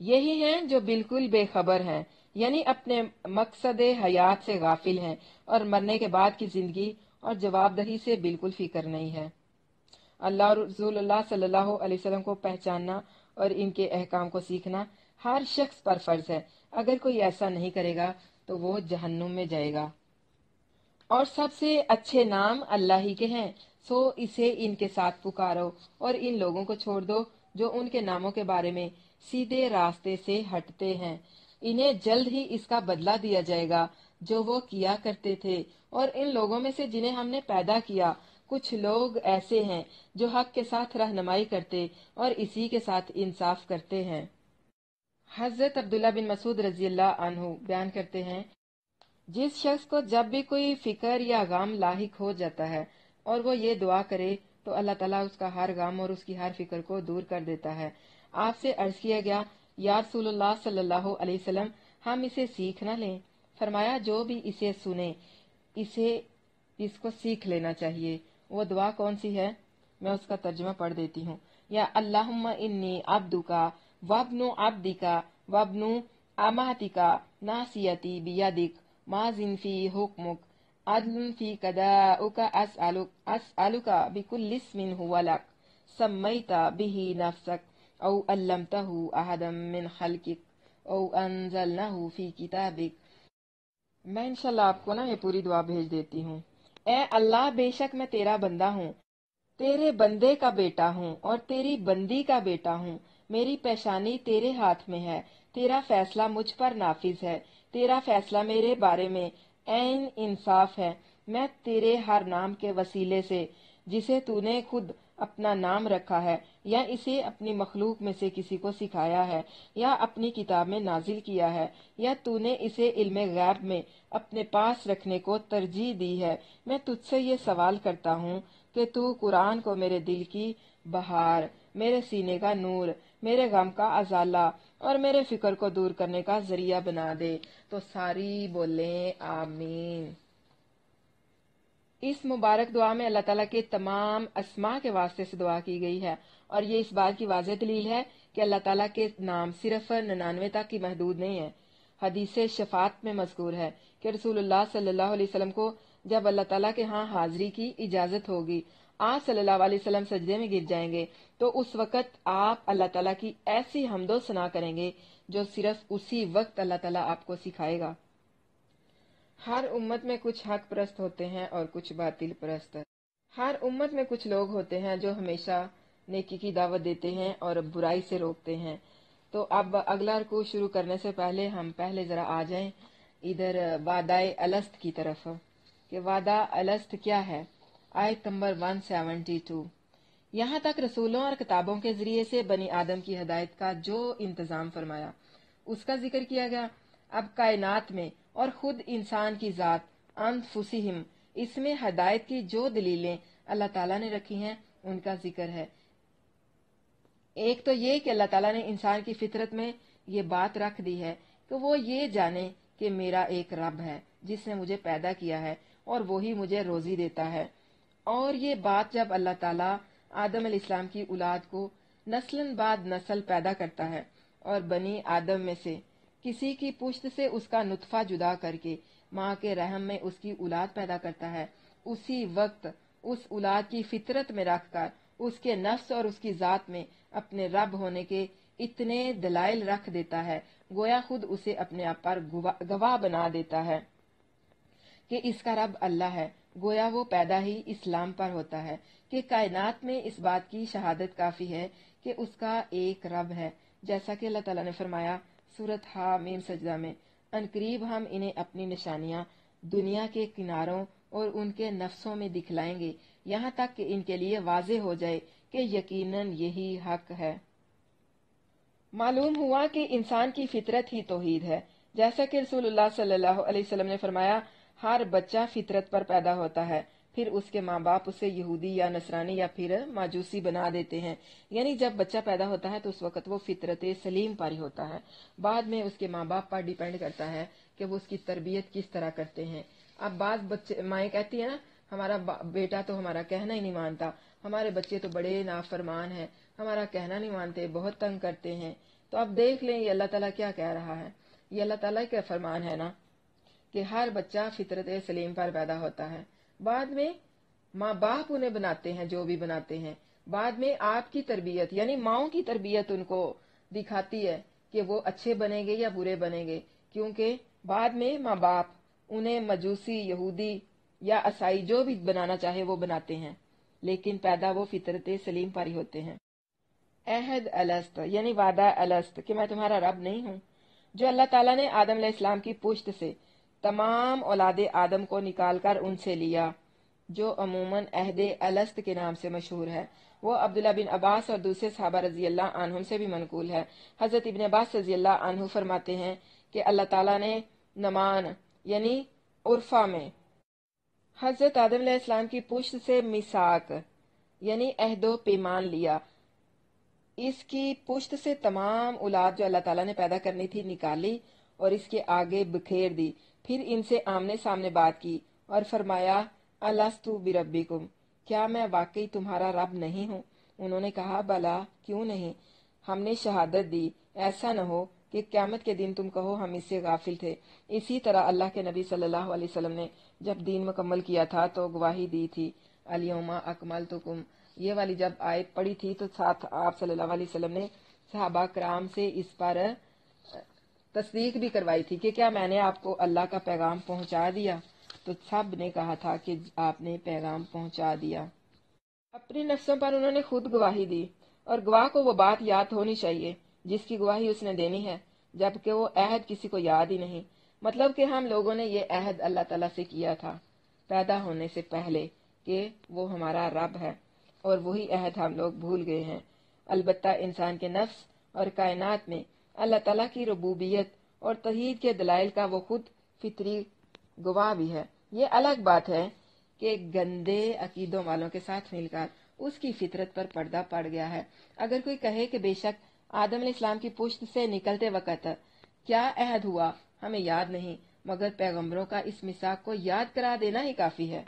یہی ہیں جو بالکل بے خبر ہیں، یعنی اپنے مقصد حیات سے غافل ہیں اور مرنے کے بعد کی زندگی اور جواب دہی سے بالکل فکر نہیں ہے۔ اللہ اور رسول اللہ صلی اللہ علیہ وسلم کو پہچاننا اور ان کے احکام کو سیکھنا ہر شخص پر فرض ہے۔ اگر کوئی ایسا نہیں کرے گا تو وہ جہنم میں جائے گا۔ اور سب سے اچھے نام اللہ ہی کے ہیں، سو اسے ان کے ساتھ پکارو اور ان لوگوں کو چھوڑ دو جو ان کے ناموں کے بارے میں سیدھے راستے سے ہٹتے ہیں۔ انہیں جلد ہی اس کا بدلہ دیا جائے گا جو وہ کیا کرتے تھے۔ اور ان لوگوں میں سے جنہیں ہم نے پیدا کیا کچھ لوگ ایسے ہیں جو حق کے ساتھ رہنمائی کرتے اور اسی کے ساتھ انصاف کرتے ہیں۔ حضرت عبداللہ بن مسعود رضی اللہ عنہ بیان کرتے ہیں، جس شخص کو جب بھی کوئی فکر یا غم لاحق ہو جاتا ہے اور وہ یہ دعا کرے تو اللہ تعالیٰ اس کا ہر غم اور اس کی ہر فکر کو دور کر دیتا ہے۔ آپ سے عرض کیا گیا، یا رسول اللہ صلی اللہ علیہ وسلم، ہم اسے سیکھ نہ لیں؟ فرمایا، جو بھی اسے سنے اس کو سیکھ لینا چاہیے۔ وہ دعا کون سی ہے؟ میں اس کا ترجمہ پڑھ دیتی ہوں۔ یا اللہم انی عبدکا وابن عبدکا وابن اماتکا ناسیتی بیدک ماضٍ فی حکمک عدل فی قضاؤک اسألک بکل اسم هو لک سمیت به نفسک او علمتہ احدا من خلقک او انزلنہ فی کتابک۔ میں انشاءاللہ آپ کو یہ پوری دعا بھیج دیتی ہوں۔ اے اللہ، بے شک میں تیرا بندہ ہوں، تیرے بندے کا بیٹا ہوں اور تیری بندی کا بیٹا ہوں۔ میری پیشانی تیرے ہاتھ میں ہے، تیرا فیصلہ مجھ پر نافذ ہے، تیرا فیصلہ میرے بارے میں عین انصاف ہے۔ میں تیرے ہر نام کے وسیلے سے، جسے تو نے خود اپنا نام رکھا ہے یا اسے اپنی مخلوق میں سے کسی کو سکھایا ہے یا اپنی کتاب میں نازل کیا ہے یا تو نے اسے علم غیب میں اپنے پاس رکھنے کو ترجیح دی ہے، میں تجھ سے یہ سوال کرتا ہوں کہ تو قرآن کو میرے دل کی بہار، میرے سینے کا نور، میرے غم کا ازالہ اور میرے فکر کو دور کرنے کا ذریعہ بنا دے۔ تو ساری بولیں آمین۔ اس مبارک دعا میں اللہ تعالیٰ کے تمام اسماء کے واسطے سے دعا کی گئی ہے، اور یہ اس بات کی واضح دلیل ہے کہ اللہ تعالیٰ کے نام صرف 99 تک ہی محدود نہیں ہے۔ حدیث شفاعت میں مذکور ہے کہ رسول اللہ صلی اللہ علیہ وسلم کو جب اللہ تعالیٰ کے ہاں حاضری کی اجازت ہوگی، آپ صلی اللہ علیہ وسلم سجدے میں گر جائیں گے تو اس وقت آپ اللہ تعالیٰ کی ایسی حمد و ثنا کریں گے جو صرف اسی وقت اللہ تعالیٰ آپ کو سکھائے گا۔ ہر امت میں کچھ حق پرست ہوتے ہیں اور کچھ باطل پرست۔ ہر امت میں کچھ لوگ ہوتے ہیں جو ہمیشہ نیکی کی دعوت دیتے ہیں اور برائی سے روکتے ہیں۔ تو اب اگلا رکوع شروع کرنے سے پہلے ہم پہلے ذرا آ جائیں ادھر وعدہ الست کی طرف کہ وعدہ الست کیا ہے۔ آیت نمبر 172۔ یہاں تک رسولوں اور کتابوں کے ذریعے سے بنی آدم کی ہدایت کا جو انتظام فرمایا اس کا ذکر کیا گیا۔ اب کائنات میں اور خود انسان کی ذات انفسہم، اس میں ہدایت کی جو دلیلیں اللہ تعالیٰ نے رکھی ہیں ان کا ذکر ہے۔ ایک تو یہ کہ اللہ تعالیٰ نے انسان کی فطرت میں یہ بات رکھ دی ہے کہ وہ یہ جانے کہ میرا ایک رب ہے جس نے مجھے پیدا کیا ہے اور وہی مجھے روزی دیتا ہے۔ اور یہ بات جب اللہ تعالیٰ آدم علیہ السلام کی اولاد کو نسلاً بعد نسل پیدا کرتا ہے اور بنی آدم میں سے کسی کی پشت سے اس کا نطفہ جدا کر کے ماں کے رحم میں اس کی اولاد پیدا کرتا ہے، اسی وقت اس اولاد کی فطرت میں رکھ کر اس کے نفس اور اس کی ذات میں اپنے رب ہونے کے اتنے دلائل رکھ دیتا ہے، گویا خود اسے اپنے آپ پر گواہ بنا دیتا ہے کہ اس کا رب اللہ ہے۔ گویا وہ پیدا ہی اسلام پر ہوتا ہے کہ کائنات میں اس بات کی شہادت کافی ہے کہ اس کا ایک رب ہے، جیسا کہ اللہ تعالیٰ نے فرمایا سورۃ حامیم سجدہ میں، ان قریب ہم انہیں اپنی نشانیاں دنیا کے کناروں اور ان کے نفسوں میں دکھلائیں گے، یہاں تک کہ ان کے لیے واضح ہو جائے کہ یقیناً یہی حق ہے۔ معلوم ہوا کہ انسان کی فطرت ہی توحید ہے، جیسا کہ رسول اللہ صلی اللہ علیہ وسلم نے فرمایا، ہر بچہ فطرت پر پیدا ہوتا ہے، پھر اس کے ماں باپ اسے یہودی یا نصرانی یا پھر ماجوسی بنا دیتے ہیں، یعنی جب بچہ پیدا ہوتا ہے تو اس وقت وہ فطرت سلیم پر ہی ہوتا ہے، بعد میں اس کے ماں باپ پر ڈیپینڈ کرتا ہے کہ وہ اس کی تربیت کس طرح کرتے ہیں۔ اب بعض بچے مائیں کہتی ہیں نا، ہمارا بیٹا تو ہمارا کہنا ہی نہیں مانتا، ہمارے بچے تو بڑے نافرمان ہیں، ہمارا کہنا نہیں مانتے، بہت تنگ کرتے ہیں، تو اب دیکھ لیں یہ اللہ تعالیٰ کیا کہہ رہا ہے. یہ اللہ تعالیٰ کا فرمان ہے نا کہ ہر بچہ فطرت سلیم پر پیدا ہوتا ہے. بعد میں ماں باپ انہیں بناتے ہیں جو بھی بناتے ہیں. بعد میں آپ کی تربیت یعنی ماؤں کی تربیت ان کو دکھاتی ہے کہ وہ اچھے بنیں گے یا برے بنیں گے، کیونکہ بعد میں ماں باپ انہیں مجوسی، یہودی یا عیسائی جو بھی بنانا چاہے وہ بناتے ہیں، لیکن پیدا وہ فطرت سلیم پر ہی ہوتے ہیں. عہد الست یعنی وعدہ الست کہ میں تمہارا رب نہیں ہوں، جو اللہ تعالیٰ نے آدم علیہ السلام کی پشت سے تمام اولاد آدم کو نکال کر ان سے لیا، جو عموماً عہد الست کے نام سے مشہور ہے. وہ عبداللہ بن عباس اور دوسرے صحابہ رضی اللہ عنہم سے بھی منقول ہے. حضرت ابن عباس رضی اللہ عنہ فرماتے ہیں کہ اللہ تعالیٰ نے نمان یعنی عرفہ میں حضرت آدم علیہ السلام کی پشت سے میثاق یعنی عہد و پیمان لیا. اس کی پشت سے تمام اولاد جو اللہ تعالیٰ نے پیدا کرنی تھی نکالی اور اس کے آگے بکھیر دی. پھر ان سے آمنے سامنے بات کی اور فرمایا الستو بربکم، کیا میں واقعی تمہارا رب نہیں ہوں؟ انہوں نے کہا بلا، کیوں نہیں، ہم نے شہادت دی، ایسا نہ ہو کہ قیامت کے دن تم کہو ہم اس سے غافل تھے. اسی طرح اللہ کے نبی صلی اللہ علیہ وسلم نے جب دین مکمل کیا تھا تو گواہی دی تھی الیوم اکملتکم. یہ والی جب آیت پڑھی تھی تو ساتھ آپ صلی اللہ علیہ وسلم نے صحابہ کرام سے اس پر تصدیق بھی کروائی تھی کہ کیا میں نے آپ کو اللہ کا پیغام پہنچا دیا؟ تو سب نے کہا تھا کہ آپ نے پیغام پہنچا دیا. اپنی نفسوں پر انہوں نے خود گواہی دی، اور گواہ کو وہ بات یاد ہونی چاہیے جس کی گواہی اس نے دینی ہے، جبکہ وہ عہد کسی کو یاد ہی نہیں. مطلب کہ ہم لوگوں نے یہ عہد اللہ تعالیٰ سے کیا تھا پیدا ہونے سے پہلے کہ وہ ہمارا رب ہے، اور وہی عہد ہم لوگ بھول گئے ہیں. البتہ انسان کے نفس اور کائنات میں اللہ تعالیٰ کی ربوبیت اور توحید کے دلائل کا وہ خود فطری گواہ بھی ہے. یہ الگ بات ہے کہ گندے عقیدوں والوں کے ساتھ مل کر اس کی فطرت پر پردہ پڑ گیا ہے. اگر کوئی کہے کہ بے شک آدم علیہ السلام کی پشت سے نکلتے وقت کیا عہد ہوا ہمیں یاد نہیں، مگر پیغمبروں کا اس میثاق کو یاد کرا دینا ہی کافی ہے.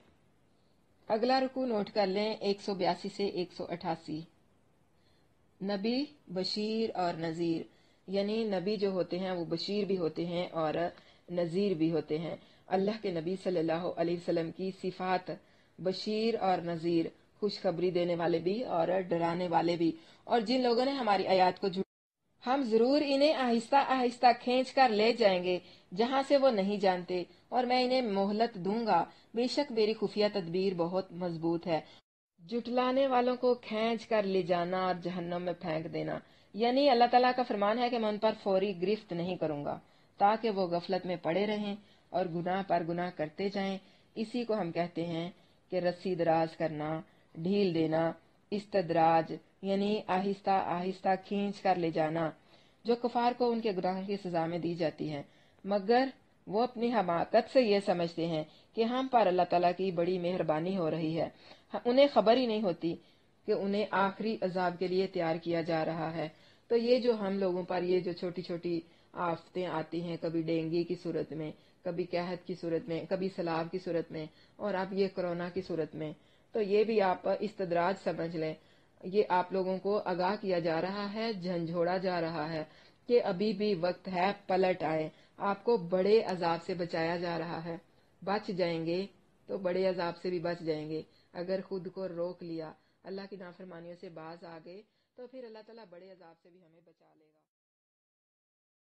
اگلا رکوع نوٹ کر لیں 182 سے 188. نبی، بشیر اور نذیر، یعنی نبی جو ہوتے ہیں وہ بشیر بھی ہوتے ہیں اور نذیر بھی ہوتے ہیں. اللہ کے نبی صلی اللہ علیہ وسلم کی صفات بشیر اور نذیر، خوشخبری دینے والے بھی اور ڈرانے والے بھی. اور جن لوگوں نے ہماری آیات کو ہم ضرور انہیں آہستہ آہستہ کھینچ کر لے جائیں گے جہاں سے وہ نہیں جانتے، اور میں انہیں مہلت دوں گا، بے شک میری خفیہ تدبیر بہت مضبوط ہے. جٹلانے والوں کو کھینچ کر لے جانا اور جہنم میں پھینک دینا، یعنی اللہ تعالیٰ کا فرمان ہے کہ میں ان پر فوری گرفت نہیں کروں گا تاکہ وہ غفلت میں پڑے رہیں اور گناہ پر گناہ کرتے جائیں. اسی کو ہم کہتے ہیں کہ رسی دراز کرنا، ڈھیل دینا، استدراج یعنی آہستہ آہستہ کھینچ کر لے جانا، جو کفار کو ان کے گناہوں کی سزا میں دی جاتی ہے، مگر وہ اپنی حماقت سے یہ سمجھتے ہیں کہ ہم پر اللہ تعالیٰ کی بڑی مہربانی ہو رہی ہے. انہیں خبر ہی نہیں ہوتی کہ انہیں آخری عذاب کے لیے تیار کیا جا رہا ہے. تو یہ جو ہم لوگوں پر یہ جو چھوٹی چھوٹی آفتیں آتی ہیں، کبھی ڈینگی کی صورت میں، کبھی قحط کی صورت میں، کبھی سیلاب کی صورت میں، اور اب یہ کرونا کی صورت میں، تو یہ بھی آپ استدراج سمجھ لیں. یہ آپ لوگوں کو آگاہ کیا جا رہا ہے، جھنجھوڑا جا رہا ہے کہ ابھی بھی وقت ہے، پلٹ آئے، آپ کو بڑے عذاب سے بچایا جا رہا ہے. بچ جائیں گے تو بڑے عذاب سے بھی بچ جائیں گے. اگر خود کو روک لیا، اللہ کی نافرمانیوں سے باز آ گئے، تو پھر اللہ تعالیٰ بڑے عذاب سے بھی ہمیں بچا لے گا.